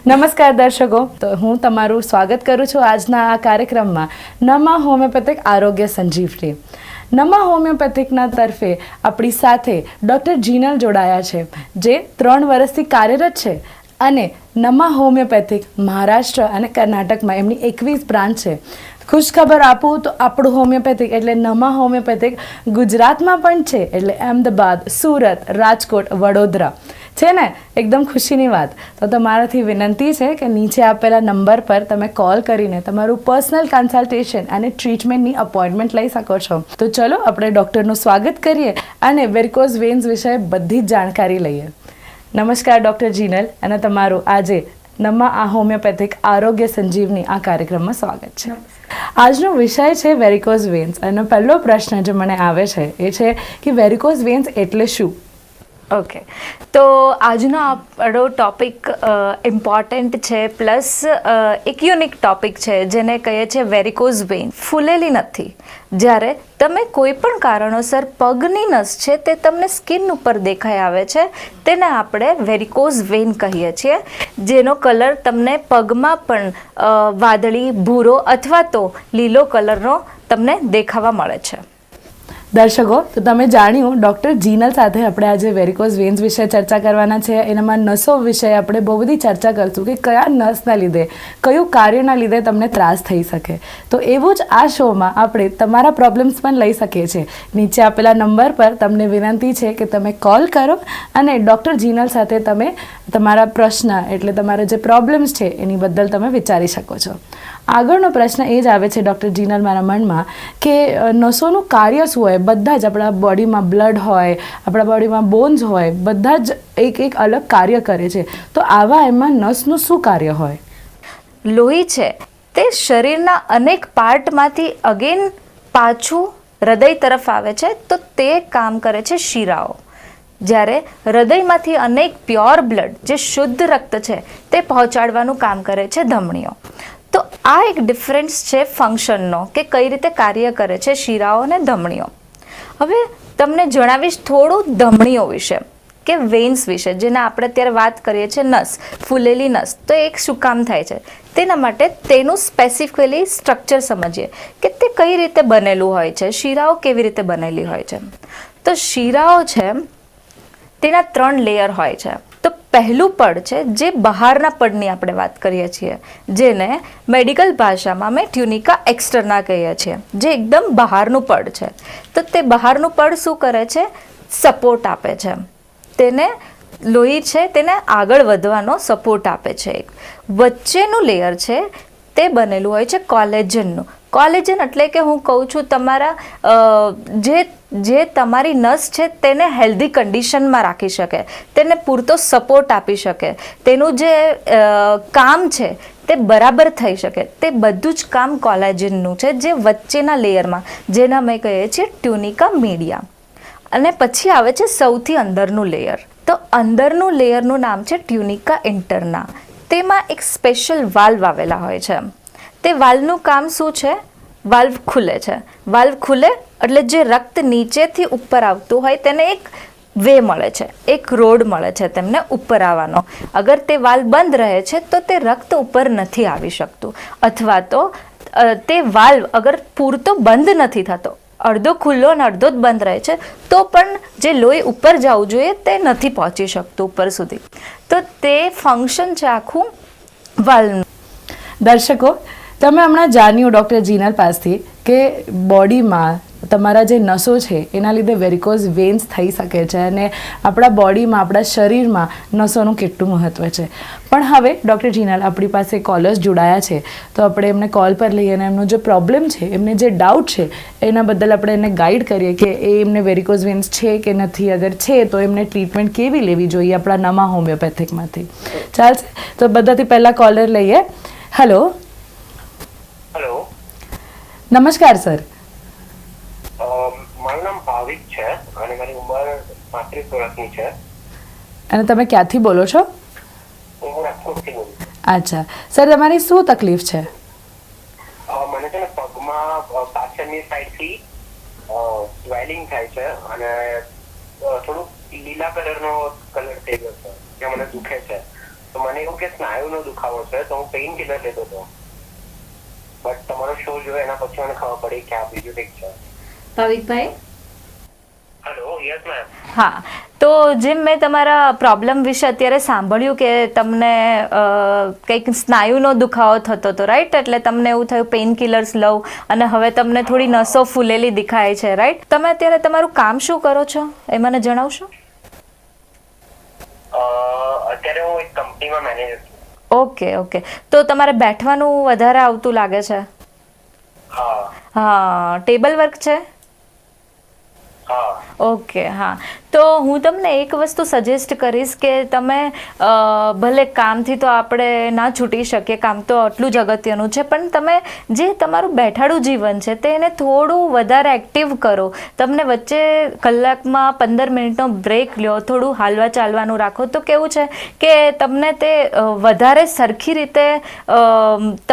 નમસ્કાર દર્શકો, તો હું તમારું સ્વાગત કરું છું આજના આ કાર્યક્રમમાં નમા હોમિયોપેથિક આરોગ્ય સંજીવની. નમા હોમિયોપેથિકના તરફે આપણી સાથે ડૉક્ટર જીનલ જોડાયા છે, જે 3 વર્ષથી કાર્યરત છે અને નમા હોમિયોપેથિક મહારાષ્ટ્ર અને કર્ણાટકમાં એમની 21 બ્રાન્ચ છે. ખુશખબર આપું તો આપણું હોમિયોપેથિક એટલે નમા હોમિયોપેથિક ગુજરાતમાં પણ છે, એટલે અમદાવાદ, સુરત, રાજકોટ, વડોદરા છે ને. એકદમ ખુશીની વાત. તો તમારાથી વિનંતી છે કે નીચે આપેલા નંબર પર તમે કોલ કરીને તમારું પર્સનલ કન્સલ્ટેશન અને ટ્રીટમેન્ટની અપોઇન્ટમેન્ટ લઈ શકો છો. તો ચલો આપણે ડૉક્ટરનું સ્વાગત કરીએ અને વેરિકોઝ વેન્સ વિશે બધી જ જાણકારી લઈએ. નમસ્કાર ડૉક્ટર જીનલ, અને તમારું આજે નમા હોમિયોપેથિક આરોગ્ય સંજીવની આ કાર્યક્રમમાં સ્વાગત છે. આજનો વિષય છે વેરિકોઝ વેન્સ, અને પહેલો પ્રશ્ન જે મને આવે છે એ છે કે વેરિકોઝ વેન્સ એટલે શું? ઓકે, તો આજનો આપણો ટોપિક ઇમ્પોર્ટન્ટ છે, પ્લસ એક યુનિક ટોપિક છે જેને કહીએ છીએ વેરિકોઝ વેઇન. ફૂલેલી નથી. જ્યારે તમે કોઈ પણ કારણોસર પગની નસ છે તે તમને સ્કિન ઉપર દેખાઈ આવે છે, તેને આપણે વેરિકોઝ વેઇન કહીએ છીએ, જેનો કલર તમને પગમાં પણ વાદળી, ભૂરો અથવા તો લીલો કલરનો તમને દેખાવા મળે છે. દર્શકો, તો તમે જાણ્યું ડૉક્ટર જીનલ સાથે આપણે આજે વેરિકોઝ વેન્સ વિશે ચર્ચા કરવાના છે. એનામાં નસો વિશે આપણે બહુ બધી ચર્ચા કરશું કે કયા નસના લીધે, કયું કાર્યના લીધે તમને ત્રાસ થઈ શકે. તો એવું જ આ શોમાં આપણે તમારા પ્રોબ્લેમ્સ પણ લઈ શકીએ છીએ. નીચે આપેલા નંબર પર તમને વિનંતી છે કે તમે કોલ કરો અને ડૉક્ટર જીનલ સાથે તમે તમારા પ્રશ્ન એટલે તમારા જે પ્રોબ્લેમ્સ છે એની બદલ તમે વિચારી શકો છો. આગળનો પ્રશ્ન એ જ આવે છે ડૉક્ટર જીનલ મારા મનમાં કે નસોનું કાર્ય શું હોય? બધા જ આપણા બોડીમાં બ્લડ હોય, આપણા બોડીમાં બોન્સ હોય, બધા જ એક અલગ કાર્ય કરે છે. તો આવા એમાં નસનું શું કાર્ય હોય? લોહી છે તે શરીરના અનેક પાર્ટમાંથી અગેન પાછું હૃદય તરફ આવે છે, તો તે કામ કરે છે શિરાઓ. જ્યારે હૃદયમાંથી અનેક પ્યોર બ્લડ, જે શુદ્ધ રક્ત છે, તે પહોંચાડવાનું કામ કરે છે ધમનીઓ. તો આ એક ડિફરન્સ છે ફંક્શનનો, કે કઈ રીતે કાર્ય કરે છે શિરાઓ અને ધમનીઓ. હવે તમને જણાવીશ થોડું ધમનીઓ વિશે, કે વેન્સ વિશે, જેના આપણે અત્યારે વાત કરીએ છીએ નસ, ફૂલેલી નસ. તો એક શું કામ થાય છે તેના માટે તેનું સ્પેસિફિકલી સ્ટ્રક્ચર સમજીએ કે તે કઈ રીતે બનેલું હોય છે, શિરાઓ કેવી રીતે બનેલી હોય છે. તો શિરાઓ છે તેના 3 લેયર હોય છે. તો પહેલું પડ છે જે બહારના પડની આપણે વાત કરીએ છીએ, જેને મેડિકલ ભાષામાં અમે ટ્યુનિકા એક્સટર્ના કહીએ છીએ, જે એકદમ બહારનું પડ છે. તો તે બહારનું પડ શું કરે છે? સપોર્ટ આપે છે, તેને લોહી છે તેને આગળ વધવાનો સપોર્ટ આપે છે. વચ્ચેનું લેયર છે તે બનેલું હોય છે કોલેજનનું. કોલેજન એટલે કે હું કહું છું તમારા જે તમારી નસ છે તેને હેલ્ધી કન્ડિશનમાં રાખી શકે, તેને પૂરતો સપોર્ટ આપી શકે, તેનું જે કામ છે તે બરાબર થઈ શકે, તે બધું જ કામ કોલેજનનું છે, જે વચ્ચેના લેયરમાં, જેને અમે કહીએ છીએ ટ્યુનિકા મીડિયા. અને પછી આવે છે સૌથી અંદરનું લેયર. તો અંદરનું લેયરનું નામ છે ટ્યુનિકા ઇન્ટરના. તેમાં એક સ્પેશિયલ વાલ્વ આવેલા હોય છે. તે વાલ્વનું કામ શું છે? વાલ્વ ખુલે છે. વાલ્વ ખુલે એટલે જે રક્ત નીચેથી ઉપર આવતું હોય તેને એક વે મળે છે, એક રોડ મળે છે તેમને ઉપર આવવાનો. અગર તે વાલ્વ બંધ રહે છે તો તે રક્ત ઉપર નથી આવી શકતું, અથવા તો તે વાલ્વ અગર પૂરતો બંધ નથી થતો, અડધો ખુલ્લો અને અડધો જ બંધ રહે છે, તો પણ જે લોહી ઉપર જવું જોઈએ તે નથી પહોંચી શકતું ઉપર સુધી. તો તે ફંક્શન છે આખું વાલ્વનું. દર્શકો, તમે હમણાં જાણ્યું ડૉક્ટર જીનલ પાસેથી કે બોડીમાં તમારા જે નસો છે એના લીધે વેરિકોઝ વેન્સ થઈ શકે છે, અને આપણા બોડીમાં, આપણા શરીરમાં નસોનું કેટલું મહત્ત્વ છે. પણ હવે ડૉક્ટર જીનલ આપણી પાસે કોલર્સ જોડાયા છે, તો આપણે એમને કોલ પર લઈએ અને એમનો જે પ્રોબ્લેમ છે, એમને જે ડાઉટ છે એના બદલ આપણે એને ગાઈડ કરીએ કે એમને વેરિકોઝ વેન્સ છે કે નથી, અગર છે તો એમને ટ્રીટમેન્ટ કેવી લેવી જોઈએ આપણા નમા હોમિયોપેથિકમાંથી. ચાલશે? તો બધાથી પહેલાં કોલર લઈએ. હેલો. હેલો, નમસ્કાર સર. મારું નામ ભાવિક છે અને મારી ઉંમર 35 વર્ષની છે. અને તમે ક્યાંથી બોલો છો? હું રાજકોટથી બોલું છું. અચ્છા સર, તમારી શું તકલીફ છે? મને છે ને પગમાં પાછળની સાઈડથી સ્વેલિંગ થાય છે અને થોડુંક લીલા કલરનો કલર થઈ ગયો છે, જે મને દુખે છે. તો મને એવું કે સ્નાયુનો દુખાવો છે, તો હું પેઇન કિલર લેતો હતો. બટ તમારો શો જોયો એના પછી મને ખબર પડી કે આ બીજું કંઈક છે. ભાવિકભાઈ, હેલો, યસ મેમ. હા, તો જેમ મેં તમારા પ્રોબ્લેમ વિશે અત્યારે સાંભળ્યું કે તમને કંઈક સ્નાયુનો દુખાવો થતો હતો, રાઈટ? એટલે તમને એવું થયું પેઇન કિલર્સ લઉં અને હવે તમને થોડી નસો ફૂલેલી દેખાય છે, રાઈટ? તમે અત્યારે તમારું કામ શું કરો છો એ મને જણાવશો? અત્યારે હું એક કંપનીમાં મેનેજર છું. ઓકે, તો તમારે બેઠવાનું વધારે આવતું લાગે છે? હા, ટેબલ વર્ક છે? ઓકે, હા. તો હું તમને એક વસ્તુ સજેસ્ટ કરીશ કે તમે ભલે કામથી તો આપણે ના છૂટી શકીએ, કામ તો આટલું જ અગત્યનું છે, પણ તમે જે તમારું બેઠાડું જીવન છે તેને થોડું વધારે એક્ટિવ કરો. તમને વચ્ચે કલાકમાં 15 મિનિટનો બ્રેક લ્યો, થોડું હાલવા ચાલવાનું રાખો, તો કેવું છે કે તમને તે વધારે સરખી રીતે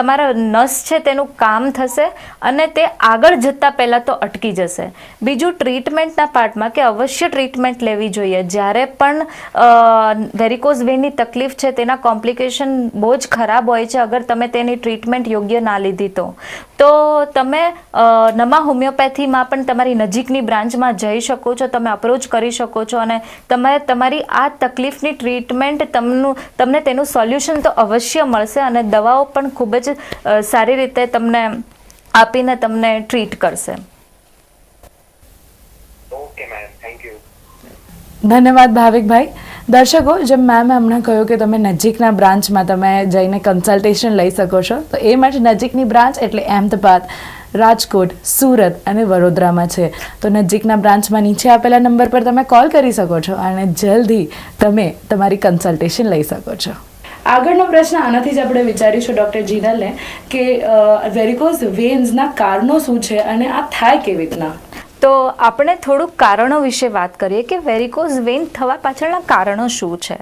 તમારા નસ છે તેનું કામ થશે અને તે આગળ જતાં પહેલાં તો અટકી જશે. બીજું, ટ્રીટમેન્ટના પાર્ટમાં કે અવશ્ય ટ્રીટમેન્ટ લેવી જોઈએ. જ્યારે પણ વેરિકોઝ વેનની તકલીફ છે તેના કોમ્પ્લિકેશન બહુ જ ખરાબ હોય છે અગર તમે તેની ટ્રીટમેન્ટ યોગ્ય ના લીધી તો તમે નમા હોમિયોપેથીમાં પણ તમારી નજીકની બ્રાન્ચમાં જઈ શકો છો, તમે અપ્રોચ કરી શકો છો અને તમે તમારી આ તકલીફની ટ્રીટમેન્ટ તમને તેનું સોલ્યુશન તો અવશ્ય મળશે અને દવાઓ પણ ખૂબ જ સારી રીતે તમને આપીને તમને ટ્રીટ કરશે. Okay ma'am, thank you. ધન્યવાદ ભાવિકભાઈ. દર્શકો, જેમ મેમે હમણાં કહ્યું કે તમે નજીકના બ્રાન્ચમાં તમે જઈને કન્સલ્ટેશન લઈ શકો છો, તો એ માટે નજીકની બ્રાન્ચ એટલે અહેમદાબાદ, રાજકોટ, સુરત અને વડોદરામાં છે. તો નજીકના બ્રાન્ચમાં નીચે આપેલા નંબર પર તમે કોલ કરી શકો છો અને જલ્દી તમે તમારી કન્સલ્ટેશન લઈ શકો છો. આગળનો પ્રશ્ન આનાથી જ આપણે વિચારીશું ડૉક્ટર જીનલને કે વેરિકોઝ વેન્સના કારણો શું છે અને આ થાય કેવી રીતના? તો આપણે થોડુંક કારણો વિશે વાત કરીએ કે વેરિકોઝ વેન થવા પાછળના કારણો શું છે.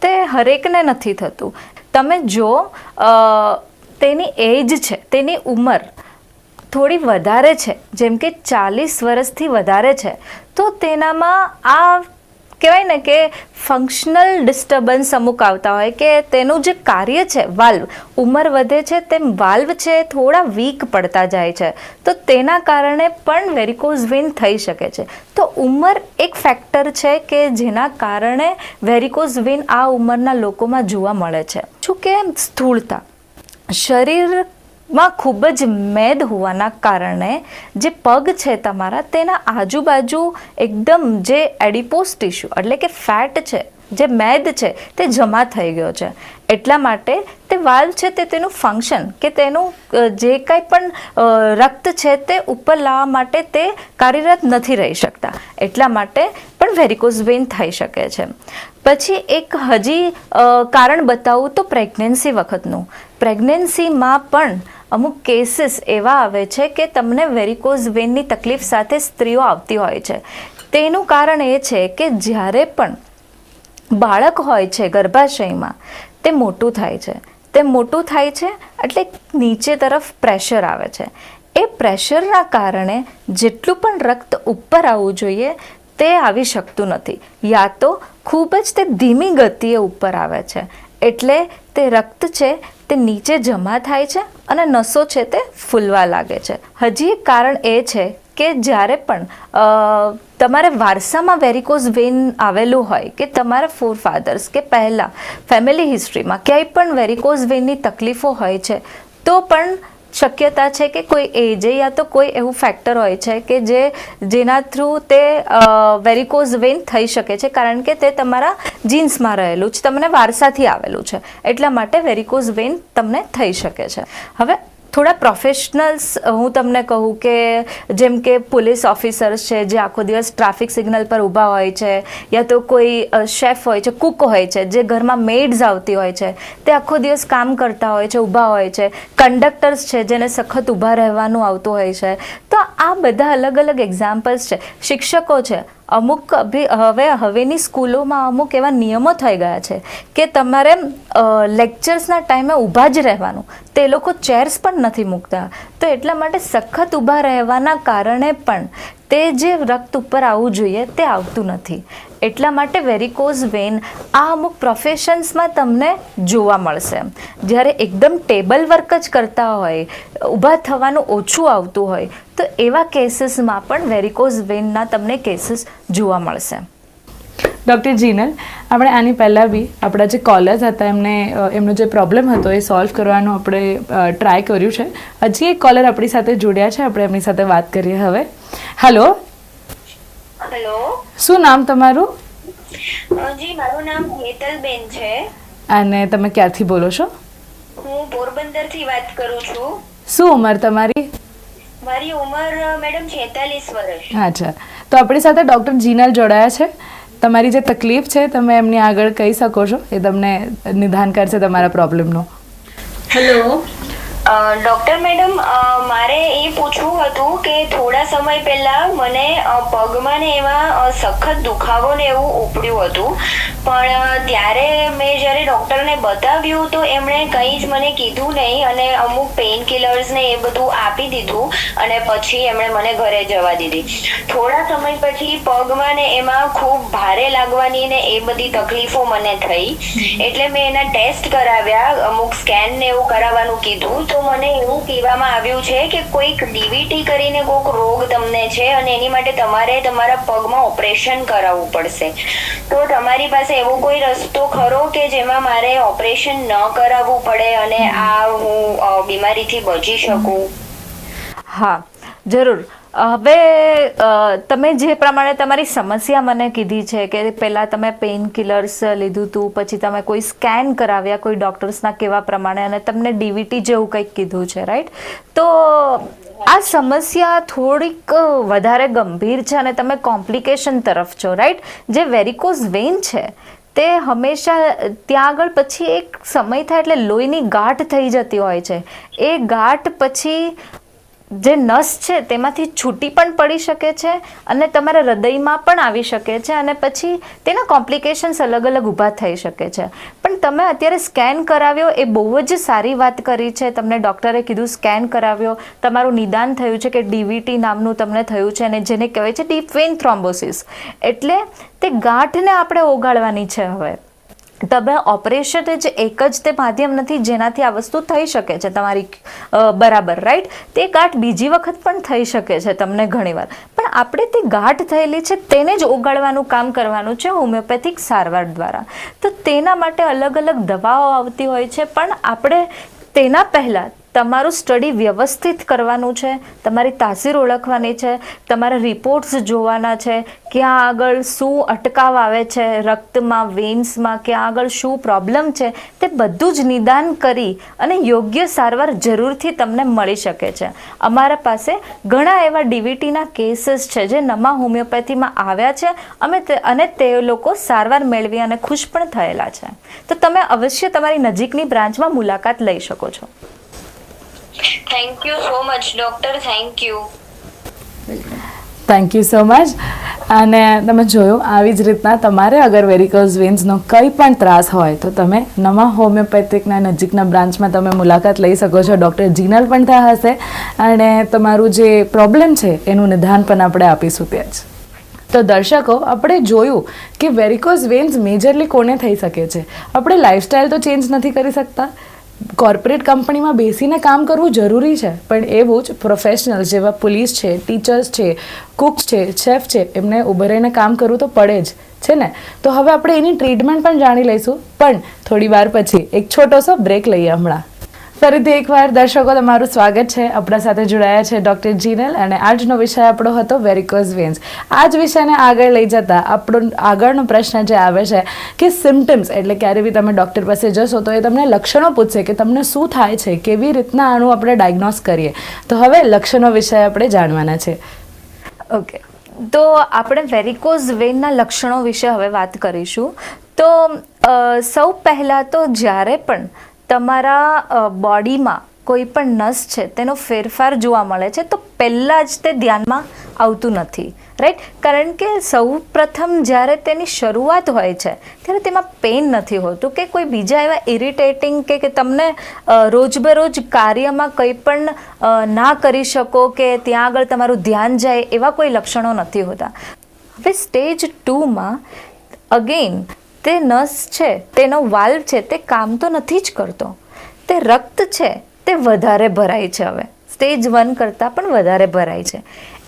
તે હરેકને નથી થતું. તમે જો તેની એજ છે, તેની ઉંમર થોડી વધારે છે, જેમ કે 40 વર્ષથી વધારે છે, તો તેનામાં આ કહેવાય ને કે ફંક્શનલ ડિસ્ટર્બન્સ અમુક આવતા હોય કે તેનું જે કાર્ય છે વાલ્વ, ઉંમર વધે છે તેમ વાલ્વ છે થોડા વીક પડતા જાય છે, તો તેના કારણે પણ વેરિકોઝ વેન થઈ શકે છે. તો ઉંમર એક ફેક્ટર છે કે જેના કારણે વેરિકોઝ વેન આ ઉંમરના લોકોમાં જોવા મળે છે. શું કે સ્થૂળતા, શરીરમાં ખૂબ જ મેદ હોવાના કારણે જે પગ છે તમારા તેના આજુબાજુ એકદમ જે એડિપોસ ટિશ્યુ એટલે કે ફેટ છે, જે મેદ છે તે જમા થઈ ગયો છે. એટલા માટે તે વાલ્વ છે તે તેનું ફંક્શન કે તેનું જે કંઈ પણ રક્ત છે તે ઉપર લાવવા માટે તે કાર્યરત નથી રહી શકતા. એટલા માટે પણ વેરિકોઝ વેન થઈ શકે છે. પછી એક હજી કારણ બતાવું તો પ્રેગ્નન્સી વખતનું. પ્રેગ્નન્સીમાં પણ અમુક કેસીસ એવા આવે છે કે તમને વેરિકોઝ વેનની તકલીફ સાથે સ્ત્રીઓ આવતી હોય છે. તેનું કારણ એ છે કે જ્યારે પણ બાળક હોય છે ગર્ભાશયમાં તે મોટું થાય છે, એટલે નીચે તરફ પ્રેશર આવે છે. એ પ્રેશરના કારણે જેટલું પણ રક્ત ઉપર આવવું જોઈએ તે આવી શકતું નથી, યા તો ખૂબ જ તે ધીમી ગતિએ ઉપર આવે છે. એટલે તે રક્ત છે તે નીચે જમા થાય છે અને નસો છે તે ફૂલવા લાગે છે. હજી એક કારણ એ છે કે જ્યારે પણ તમારે વારસામાં વેરિકોઝ વેન આવેલું હોય કે તમારા ફોરફાધર્સ કે પહેલાં ફેમિલી હિસ્ટ્રીમાં ક્યાંય પણ વેરિકોઝ વેનની તકલીફો હોય છે, તો પણ શક્યતા છે કે કોઈ એજ યા તો કોઈ એવું ફેક્ટર હોય છે કે જેના થ્રુ તે વેરિકોઝ વેન થઈ શકે છે, કારણ કે તે તમારા જીન્સમાં રહેલું છે, તમને વારસાથી આવેલું છે. એટલા માટે વેરિકોઝ વેન તમને થઈ શકે છે. હવે થોડા પ્રોફેશનલ્સ હું તમને કહું કે જેમ કે પોલીસ ઓફિસર્સ છે જે આખો દિવસ ટ્રાફિક સિગ્નલ પર ઊભા હોય છે, યા તો કોઈ શેફ હોય છે, કુક હોય છે, જે ઘરમાં મેડ્સ આવતી હોય છે, તે આખો દિવસ કામ કરતા હોય છે, ઊભા હોય છે, કંડક્ટર્સ છે જેને સખત ઊભા રહેવાનું આવતું હોય છે. તો આ બધા અલગ અલગ એક્ઝામ્પલ્સ છે. શિક્ષકો છે, હવેની સ્કૂલોમાં અમુક એવા નિયમો થઈ ગયા છે કે તમારે લેક્ચર્સના ટાઈમે ઊભા જ રહેવાનું. તે લોકો ચેર્સ પણ નથી મૂકતા. તો એટલા માટે સખત ઊભા રહેવાના કારણે પણ તે જે રક્ત ઉપર આવવું જોઈએ તે આવતું નથી. એટલા માટે વેરિકોઝ વેન આ અમુક પ્રોફેશન્સમાં તમને જોવા મળશે. જ્યારે એકદમ ટેબલ વર્ક જ કરતા હોય, ઊભા થવાનું ઓછું આવતું હોય, તો એવા કેસીસમાં પણ વેરિકોઝ વેનના તમને કેસીસ જોવા મળશે. ડૉક્ટર જીનલ, આપણે આની પહેલાં બી આપણા જે કોલર્સ હતા એમનો જે પ્રોબ્લેમ હતો એ સોલ્વ કરવાનું આપણે ટ્રાય કર્યું છે. હજી એક કોલર આપણી સાથે જોડ્યા છે, આપણે એમની સાથે વાત કરીએ હવે. હેલો. હેલો. શું નામ તમારું? જી, મારું નામ હેતલબેન છે. અને તમે ક્યાંથી બોલો છો? હું પોરબંદરથી વાત કરું છું. શું ઉંમર તમારી? મારી ઉંમર મેડમ 46 વર્ષ. અચ્છા, તો આપણી સાથે ડૉક્ટર જીનલ જોડાયા છે. તમારી જે તકલીફ છે તમે એમની આગળ કહી શકો છો, એ તમને નિદાન કરશે તમારા પ્રોબ્લેમનો. હેલો ડૉક્ટર મેડમ, મારે એ પૂછવું હતું કે થોડા સમય પહેલા મને પગમાં ને એમાં સખત દુખાવો ને એવું ઉપડ્યું હતું, પણ ત્યારે મેં જ્યારે ડૉક્ટરને બતાવ્યું તો એમણે કંઈ જ મને કીધું નહીં અને અમુક પેઇન કિલર્સ ને એ બધું આપી દીધું અને પછી એમણે મને ઘરે જવા દીધી. થોડા સમય પછી પગમાં ને એમાં ખૂબ ભારે લાગવાની ને એ બધી તકલીફો મને થઈ, એટલે મેં એના ટેસ્ટ કરાવ્યા, અમુક સ્કેન ને એવું કરાવવાનું કીધું. તો મને એવું કહેવામાં આવ્યું છે કે કોઈક ડીવીટી કરીને કોઈક રોગ તમને છે અને એની માટે તમારે તમારા પગમાં ઓપરેશન કરાવવું પડશે. તો તમારી પાસે એવો કોઈ રસ્તો ખરો કે જેમાં મારે ઓપરેશન ન કરાવવું પડે અને આ હું બીમારીથી બચી શકું? હા, જરૂર. હવે તમે જે પ્રમાણે તમારી સમસ્યા મને કીધી છે કે પહેલાં તમે પેઇન કિલર્સ લીધું હતું, પછી તમે કોઈ સ્કેન કરાવ્યા કોઈ ડૉક્ટર્સના કહેવા પ્રમાણે અને તમને ડીવીટી જેવું કંઈક કીધું છે, રાઈટ? તો આ સમસ્યા થોડીક વધારે ગંભીર છે અને તમે કોમ્પ્લિકેશન તરફ છો, રાઈટ? જે વેરિકોઝ વેન છે તે હંમેશા ત્યાં આગળ પછી એક સમય થાય એટલે લોહીની ગાંઠ થઈ જતી હોય છે. એ ગાંઠ પછી જે નસ છે તેમાંથી છૂટી પણ પડી શકે છે અને તમારા હૃદયમાં પણ આવી શકે છે અને પછી તેના કોમ્પ્લિકેશન્સ અલગ અલગ ઊભા થઈ શકે છે. પણ તમે અત્યારે સ્કેન કરાવ્યો એ બહુ જ સારી વાત કરી છે. તમને ડૉક્ટરે કીધું સ્કેન કરાવ્યો, તમારું નિદાન થયું છે કે ડીવીટી નામનું તમને થયું છે અને જેને કહેવાય છે ડીપ વેઇન થ્રોમ્બોસિસ. એટલે તે ગાંઠને આપણે ઓગાળવાની છે. હવે તમે ઓપરેશન જ એક જ તે માધ્યમ નથી જેનાથી આ વસ્તુ થઈ શકે છે તમારી બરાબર, રાઈટ? તે ગાંઠ બીજી વખત પણ થઈ શકે છે તમને ઘણીવાર, પણ આપણે તે ગાંઠ થયેલી છે તેને જ ઓગાળવાનું કામ કરવાનું છે હોમિયોપેથિક સારવાર દ્વારા. તો તેના માટે અલગ અલગ દવાઓ આવતી હોય છે, પણ આપણે તેના પહેલાં તમારું સ્ટડી વ્યવસ્થિત કરવાનું છે, તમારી તાસીર ઓળખવાની છે, તમારા રિપોર્ટ્સ જોવાના છે, ક્યાં આગળ શું અટકાવ આવે છે રક્તમાં, વેન્સમાં, ક્યાં આગળ શું પ્રોબ્લેમ છે, તે બધું જ નિદાન કરી અને યોગ્ય સારવાર જરૂરથી તમને મળી શકે છે. અમારા પાસે ઘણા એવા ડીવીટીના કેસીસ છે જે નમાં હોમિયોપેથીમાં આવ્યા છે અને તે લોકો સારવાર મેળવી અને ખુશ પણ થયેલા છે. તો તમે અવશ્ય તમારી નજીકની બ્રાન્ચમાં મુલાકાત લઈ શકો છો. Thank you so much doctor. Thank you. Thank you so much. અને તમે જોયું, આવી જ રીતના તમારે અગર વેરિકોઝ વેન્સનો કંઈ પણ ત્રાસ હોય તો તમે નમા હોમિયોપેથિકના નજીકના બ્રાન્ચમાં તમે મુલાકાત લઈ શકો છો. ડૉક્ટર જીનલ પણ ત્યાં હશે અને તમારું જે પ્રોબ્લેમ છે એનું નિદાન પણ આપણે આપીશું ત્યાં જ. તો દર્શકો, આપણે જોયું કે વેરિકોઝ વેન્સ મેજરલી કોને થઈ શકે છે. આપણે લાઇફસ્ટાઇલ તો ચેન્જ નથી કરી શકતા, કોર્પોરેટ કંપનીમાં બેસીને કામ કરવું જરૂરી છે, પણ એવું જ પ્રોફેશનલ્સ જેવા પોલીસ છે, ટીચર્સ છે, કુક્સ છે, શેફ છે, એમને ઊભા રહીને કામ કરવું તો પડે જ છે ને. તો હવે આપણે એની ટ્રીટમેન્ટ પણ જાણી લઈશું, પણ થોડી વાર પછી એક છોટો સો બ્રેક લઈએ. હમણાં ફરીથી એકવાર દર્શકો તમારું સ્વાગત છે. આપણા સાથે જોડાયા છે ડૉક્ટર જીનલ અને આજનો વિષય આપણો હતો વેરિકોઝ વેન્સ. આ જ વિષયને આગળ લઈ જતા આપણો આગળનો પ્રશ્ન જે આવે છે કે સિમ્ટમ્સ, એટલે ક્યારે બી તમે ડૉક્ટર પાસે જશો તો એ તમને લક્ષણો પૂછશે કે તમને શું થાય છે, કેવી રીતના આનું આપણે ડાયગ્નોસ કરીએ. તો હવે લક્ષણો વિષય આપણે જાણવાના છે. ઓકે, તો આપણે વેરિકોઝ વેનના લક્ષણો વિશે હવે વાત કરીશું. તો સૌ પહેલાં તો જ્યારે પણ તમારા બોડીમાં કોઈ પણ નસ છે તેનો ફેરફાર જોવા મળે છે તો પહેલાં જ તે ધ્યાનમાં આવતું નથી, રાઈટ? કારણ કે સૌ પ્રથમ જ્યારે તેની શરૂઆત હોય છે ત્યારે તેમાં પેઇન નથી હોતું કે કોઈ બીજા એવા ઇરિટેટિંગ કે તમને રોજબરોજ કાર્યમાં કંઈ પણ ના કરી શકો કે ત્યાં આગળ તમારું ધ્યાન જાય એવા કોઈ લક્ષણો નથી હોતા. હવે સ્ટેજ 2માં અગેન તે નસ છે, તેનો વાલ્વ છે, તે કામ તો નથી જ કરતો. તે રક્ત છે તે વધારે ભરાય છે, હવે સ્ટેજ 1 કરતાં પણ વધારે ભરાય છે.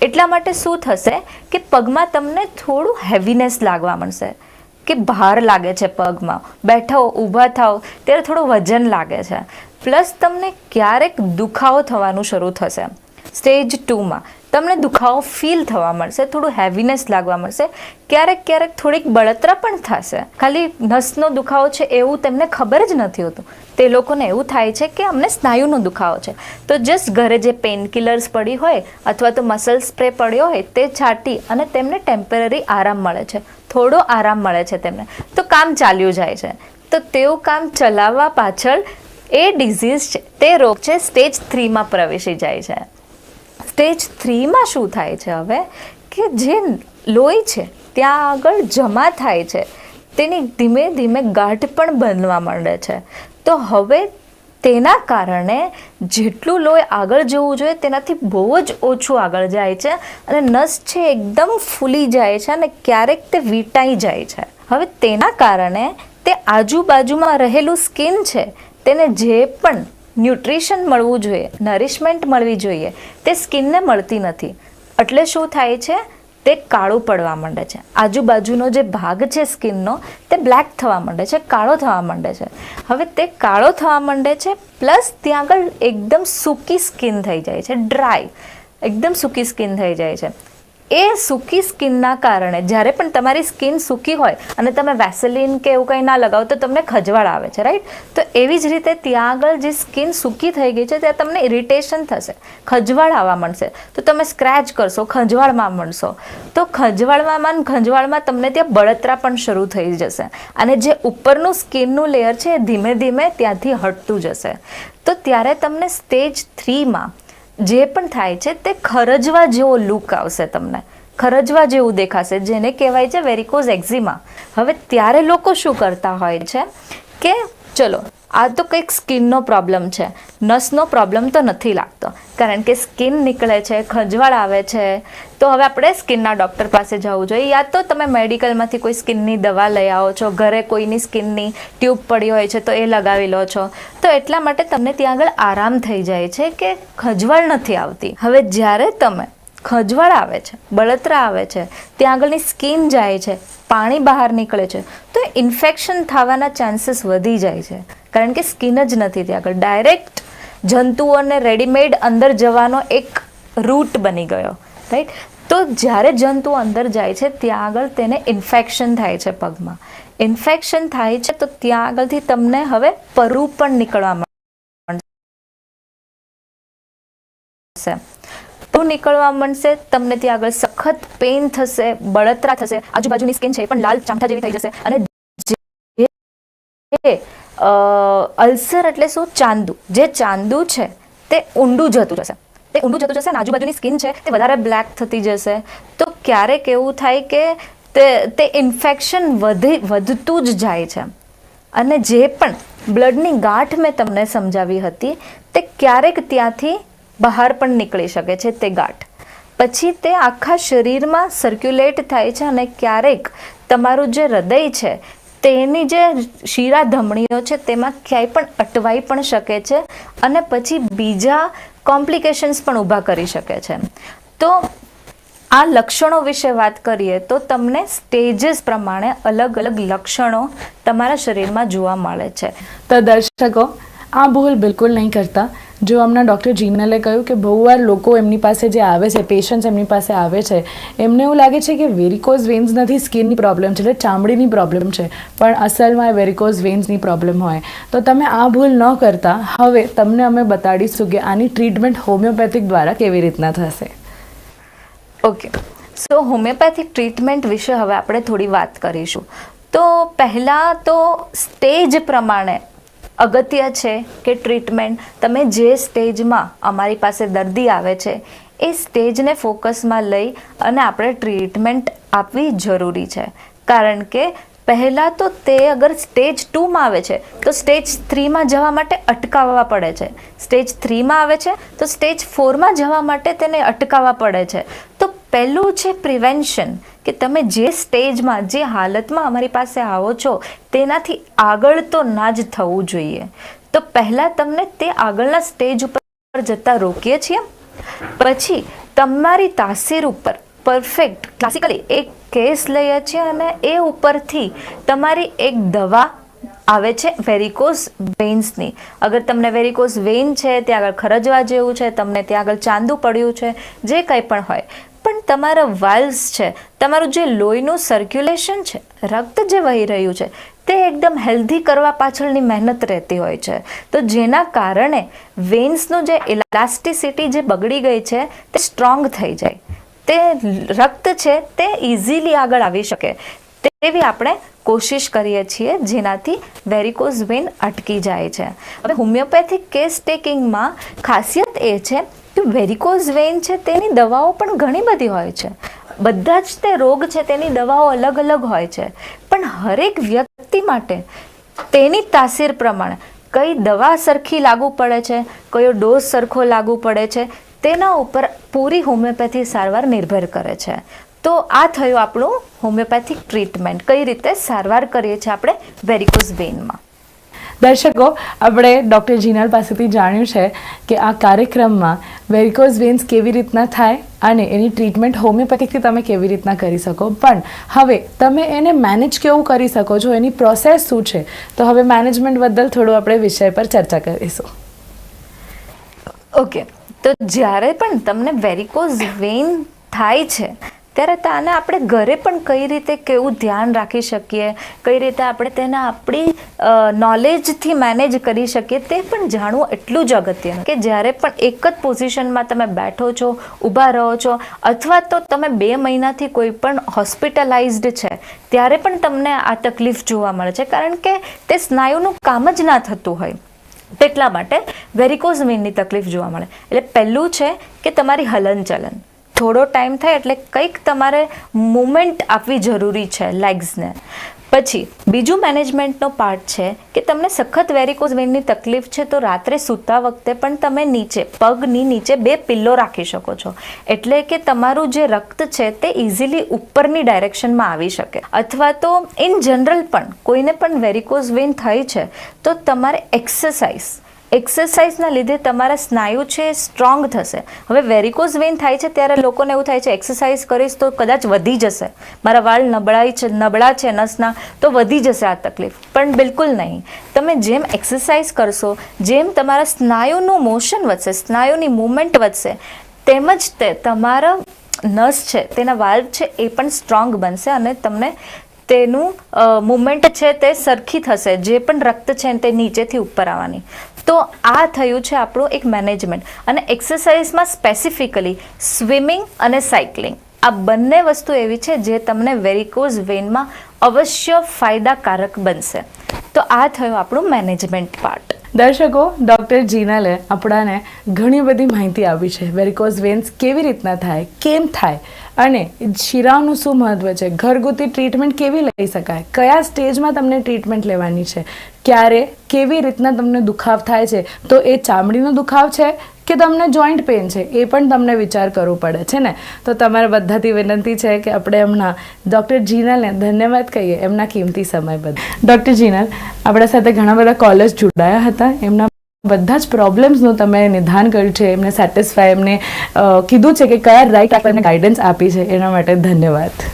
એટલા માટે શું થશે કે પગમાં તમને થોડું હેવીનેસ લાગવા મળશે કે ભાર લાગે છે પગમાં, બેઠો ઊભા થાવ ત્યારે થોડું વજન લાગે છે, પ્લસ તમને ક્યારેક દુખાવો થવાનું શરૂ થશે. સ્ટેજ 2માં તમને દુખાવો ફીલ થવા મળશે, થોડું હેવીનેસ લાગવા મળશે, ક્યારેક થોડીક બળતરા પણ થશે. ખાલી નસનો દુખાવો છે એવું તેમને ખબર જ નથી હોતું. તે લોકોને એવું થાય છે કે અમને સ્નાયુનો દુખાવો છે, તો જસ્ટ ઘરે જે પેઇન કિલર્સ પડી હોય અથવા તો મસલ સ્પ્રે પડ્યો હોય તે છાંટી અને તેમને ટેમ્પરરી આરામ મળે છે, થોડો આરામ મળે છે તેમને, તો કામ ચાલ્યું જાય છે. તો તેવું કામ ચલાવવા પાછળ એ ડિઝીઝ છે, તે રોગ છે, સ્ટેજ 3માં પ્રવેશી જાય છે. સ્ટેજ 3માં શું થાય છે હવે કે જે લોહી છે ત્યાં આગળ જમા થાય છે, તેની ધીમે ધીમે ગાંઠ પણ બનવા માંડે છે. તો હવે તેના કારણે જેટલું લોહી આગળ જવું જોઈએ તેનાથી બહુ જ ઓછું આગળ જાય છે અને નસ છે એકદમ ફૂલી જાય છે અને ક્યારેક તે વીંટાઈ જાય છે. હવે તેના કારણે તે આજુબાજુમાં રહેલું સ્કિન છે તેને જે પણ ન્યુટ્રિશન મળવું જોઈએ, નરિશમેન્ટ મળવી જોઈએ, તે સ્કિનને મળતી નથી. એટલે શું થાય છે? તે કાળું પડવા માંડે છે. આજુબાજુનો જે ભાગ છે સ્કિનનો તે બ્લેક થવા માંડે છે, કાળો થવા માંડે છે. હવે તે કાળો થવા માંડે છે પ્લસ ત્યાં આગળ એકદમ સૂકી સ્કિન થઈ જાય છે, ડ્રાય, એકદમ સૂકી સ્કિન થઈ જાય છે. એ સૂકી સ્કિનના કારણે જ્યારે પણ તમારી સ્કિન સૂકી હોય અને તમે વેસલીન કે એવું કંઈ ના લગાવો તો તમને ખજવાળ આવે છે, રાઈટ? તો એવી જ રીતે ત્યાં આગળ જે સ્કિન સૂકી થઈ ગઈ છે ત્યાં તમને ઇરિટેશન થશે, ખજવાળ આવવા માંડશે, તો તમે સ્ક્રેચ કરશો, ખજવાળમાં મળશો, તો ખજવાળમાં તમને ત્યાં બળતરા પણ શરૂ થઈ જશે અને જે ઉપરનું સ્કિનનું લેયર છે એ ધીમે ધીમે ત્યાંથી હટતું જશે. તો ત્યારે તમને સ્ટેજ 3માં જે પણ થાય છે તે ખરજવા જેવો લુક આવશે, તમને ખરજવા જેવું દેખાશે, જેને કહેવાય છે વેરિકોઝ એક્ઝિમા. હવે ત્યારે લોકો શું કરતા હોય છે કે ચલો આ તો કંઈક સ્કિનનો પ્રોબ્લેમ છે, નસનો પ્રોબ્લેમ તો નથી લાગતો, કારણ કે સ્કિન નીકળે છે, ખજવાળ આવે છે, તો હવે આપણે સ્કિનના ડૉક્ટર પાસે જવું જોઈએ, યા તો તમે મેડિકલમાંથી કોઈ સ્કિનની દવા લઈ આવો છો, ઘરે કોઈની સ્કિનની ટ્યુબ પડી હોય છે તો એ લગાવી લો છો, તો એટલા માટે તમને ત્યાં આગળ આરામ થઈ જાય છે કે ખજવાળ નથી આવતી. હવે જ્યારે તમે ખજવાળ આવે છે, બળતરા આવે છે, ત્યાં આગળની સ્કિન જાય છે, પાણી બહાર નીકળે છે, તો ઇન્ફેક્શન થવાના ચાન્સીસ વધી જાય છે, કારણ કે સ્કિન જ નથી ત્યાં આગળ. ડાયરેક્ટ જંતુઓને રેડીમેડ અંદર જવાનો એક રૂટ બની ગયો, રાઈટ? તો જ્યારે જંતુઓ અંદર જાય છે ત્યાં આગળ તેને ઇન્ફેક્શન થાય છે પગમાં. ઇન્ફેક્શન થાય છે તો ત્યાં આગળથી તમને હવે પરુ પણ નીકળવા માંડશે. નીકળવા માંડશે, તમને ત્યાં આગળ સખત પેઇન થશે, બળતરા થશે, આજુબાજુની સ્કિન છે પણ લાલ ચામઠા જેવી થઈ જશે અને અલ્સર એટલે શું? ચાંદુ. જે ચાંદુ છે તે ઊંડું જતું જશે, અને આજુબાજુની સ્કિન છે તે વધારે બ્લેક થતી જશે. તો ક્યારેક એવું થાય કે તે ઇન્ફેક્શન વધતું જ જાય છે અને જે પણ બ્લડની ગાંઠ મેં તમને સમજાવી હતી તે ક્યારેક ત્યાંથી બહાર પણ નીકળી શકે છે તે ગાંઠ. પછી તે આખા શરીરમાં સર્ક્યુલેટ થાય છે અને ક્યારેક તમારું જે હૃદય છે તેની જે શીરા ધમણીઓ છે તેમાં ક્યાંય પણ અટવાઈ પણ શકે છે અને પછી બીજા કોમ્પ્લિકેશન્સ પણ ઊભા કરી શકે છે. તો આ લક્ષણો વિશે વાત કરીએ તો તમને સ્ટેજીસ પ્રમાણે અલગ અલગ લક્ષણો તમારા શરીરમાં જોવા મળે છે. તો દર્શકો આ ભૂલ બિલકુલ નહીં કરતા. જો હમણાં ડૉક્ટર જીનલે કહ્યું કે બહુ વાર લોકો એમની પાસે જે આવે છે, પેશન્ટ્સ એમની પાસે આવે છે, એમને એવું લાગે છે કે વેરિકોઝ વેન્સ નથી, સ્કિનની પ્રોબ્લેમ છે, એટલે ચામડીની પ્રોબ્લેમ છે, પણ અસલમાં એ વેરિકોઝ વેન્સની પ્રોબ્લેમ હોય. તો તમે આ ભૂલ ન કરતા. હવે તમને અમે બતાડીશું કે આની ટ્રીટમેન્ટ હોમિયોપેથિક દ્વારા કેવી રીતના થશે. ઓકે, સો હોમિયોપેથિક ટ્રીટમેન્ટ વિશે હવે આપણે થોડી વાત કરીશું. તો પહેલાં તો સ્ટેજ પ્રમાણે અગત્ય છે કે ટ્રીટમેન્ટ તમે જે સ્ટેજમાં અમારી પાસે દર્દી આવે છે એ સ્ટેજને ફોકસમાં લઈ અને આપણે ટ્રીટમેન્ટ આપવી જરૂરી છે. કારણ કે પહેલાં તો તે અગર સ્ટેજ 2માં આવે છે તો સ્ટેજ 3માં જવા માટે અટકાવવા પડે છે. સ્ટેજ 3માં આવે છે તો સ્ટેજ 4માં જવા માટે તેને અટકાવવા પડે છે. તો પહેલું છે પ્રિવેન્શન, કે તમે જે સ્ટેજમાં જે હાલતમાં અમારી પાસે આવો છો તેનાથી આગળ તો ના જ થવું જોઈએ. તો પહેલાં તમને તે આગળના સ્ટેજ ઉપર જતાં રોકીએ છીએ. પછી તમારી તાસીર ઉપર પરફેક્ટ ક્લાસિકલી એક કેસ લઈએ છીએ અને એ ઉપરથી તમારી એક દવા આવે છે વેરિકોઝ વેન્સની. અગર તમને વેરિકોઝ વેઇન છે, ત્યાં આગળ ખરજવા જેવું છે, તમને ત્યાં આગળ ચાંદુ પડ્યું છે, જે કંઈ પણ હોય, પણ તમારા વાલ્વ્સ છે, તમારું જે લોહીનું સર્ક્યુલેશન છે, રક્ત જે વહી રહ્યું છે તે એકદમ હેલ્ધી કરવા પાછળની મહેનત રહેતી હોય છે. તો જેના કારણે વેન્સનું જે ઇલાસ્ટિસિટી જે બગડી ગઈ છે તે સ્ટ્રોંગ થઈ જાય, તે રક્ત છે તે ઇઝીલી આગળ આવી શકે તેવી આપણે કોશિશ કરીએ છીએ, જેનાથી વેરિકોઝ વેન અટકી જાય છે. હવે હોમિયોપેથિક કેસ ટેકિંગમાં ખાસિયત એ છે કે વેરિકોઝ વેન છે તેની દવાઓ પણ ઘણી બધી હોય છે. બધા જ તે રોગ છે તેની દવાઓ અલગ અલગ હોય છે, પણ હરેક વ્યક્તિ માટે તેની તાસીર પ્રમાણે કઈ દવા સરખી લાગુ પડે છે, કયો ડોઝ સરખો લાગુ પડે છે, તેના ઉપર પૂરી હોમિયોપેથી સારવાર નિર્ભર કરે છે. તો આ થયું આપણું હોમિયોપેથિક ટ્રીટમેન્ટ, કઈ રીતે સારવાર કરીએ છીએ આપણે વેરિકોઝ વેનમાં. દર્શકો, આપણે ડૉક્ટર જીનલ પાસેથી જાણ્યું છે કે આ કાર્યક્રમમાં વેરિકોઝ વેન્સ કેવી રીતના થાય અને એની ટ્રીટમેન્ટ હોમિયોપેથિકથી તમે કેવી રીતના કરી શકો, પણ હવે તમે એને મેનેજ કેવું કરી શકો છો, એની પ્રોસેસ શું છે. તો હવે મેનેજમેન્ટ બદલ થોડું આપણે વિષય પર ચર્ચા કરીશું. ઓકે, તો જ્યારે પણ તમને વેરિકોઝ વેઇન થાય છે ત્યારે આને આપણે ઘરે પણ કઈ રીતે કેવું ધ્યાન રાખી શકીએ, કઈ રીતે આપણે તેને આપણી નોલેજથી મેનેજ કરી શકીએ તે પણ જાણવું એટલું જ અગત્યનું. કે જ્યારે પણ એક જ પોઝિશનમાં તમે બેઠો છો, ઊભા રહો છો, અથવા તો તમે 2 મહિનાથી કોઈ પણ હોસ્પિટલાઇઝ્ડ છે ત્યારે પણ તમને આ તકલીફ જોવા મળે છે, કારણ કે તે સ્નાયુનું કામ જ ના થતું હોય. તેટલા માટે વેરિકોઝ વેનની તકલીફ જોવા મળે. એટલે પહેલું છે કે તમારી હલનચલન થોડો ટાઈમ થાય એટલે કંઈક તમારે મૂવમેન્ટ આપવી જરૂરી છે લેગ્સને. પછી બીજું મેનેજમેન્ટનો પાર્ટ છે કે તમને સખત વેરિકોઝ વેનની તકલીફ છે તો રાત્રે સૂતા વખતે પણ તમે નીચે પગની નીચે 2 પિલ્લો રાખી શકો છો, એટલે કે તમારું જે રક્ત છે તે ઇઝીલી ઉપરની ડાયરેક્શનમાં આવી શકે. અથવા તો ઇન જનરલ પણ કોઈને પણ વેરિકોઝ વેન થઈ છે તો તમારે એક્સરસાઇઝના લીધે તમારા સ્નાયુ છે સ્ટ્રોંગ થશે. હવે વેરિકોઝ વેન થાય છે ત્યારે લોકોને એવું થાય છે એક્સરસાઇઝ કરીશ તો કદાચ વધી જશે, મારા વાળ નબળા છે નસના તો વધી જશે આ તકલીફ, પણ બિલકુલ નહીં. તમે જેમ એક્સરસાઇઝ કરશો, જેમ તમારા સ્નાયુનું મોશન વધશે, સ્નાયુની મૂવમેન્ટ વધશે, તેમજ તે તમારા નસ છે તેના વાલ્વ છે એ પણ સ્ટ્રોંગ બનશે અને તમને તેનું મૂવમેન્ટ છે તે સરખી થશે, જે પણ રક્ત છે તે નીચેથી ઉપર આવવાની. તો આ થયું છે આપણું એક મેનેજમેન્ટ. અને એક્સરસાઇઝમાં સ્પેસિફિકલી સ્વિમિંગ અને સાયકલિંગ આ બંને વસ્તુ એવી છે જે તમને વેરિકોઝ વેનમાં અવશ્ય ફાયદાકારક બનશે. તો આ થયું આપણું મેનેજમેન્ટ પાર્ટ. દર્શકો, ડૉક્ટર જીનલે આપણાને ઘણી બધી માહિતી આપી છે. વેરિકોઝ વેન્સ કેવી રીતના થાય, કેમ થાય અને શિરાઓનું શું મહત્વ છે, ઘરગુતી ટ્રીટમેન્ટ કેવી લઈ શકાય, કયા સ્ટેજમાં તમને ટ્રીટમેન્ટ લેવાની છે, ક્યારે કેવી રીતના તમને દુખાવ થાય છે, તો એ ચામડીનો દુખાવ છે કે તમને જોઈન્ટ પેન છે એ પણ તમને વિચાર કરવો પડે છે ને. તો તમારે બધાથી વિનંતી છે કે આપણે હમણાં ડૉક્ટર જીનલને ધન્યવાદ કહીએ એમના કિંમતી સમય બદલ. ડૉક્ટર જીનલ, આપણા સાથે ઘણા બધા કોલર્સ જોડાયા હતા, એમના બધા જ પ્રોબ્લેમ્સનું તમે નિદાન કર્યું છે, એમને સેટિસ્ફાય, એમને કીધું છે કે કયા રાઈટ આપણને ગાઈડન્સ આપી છે, એના માટે ધન્યવાદ.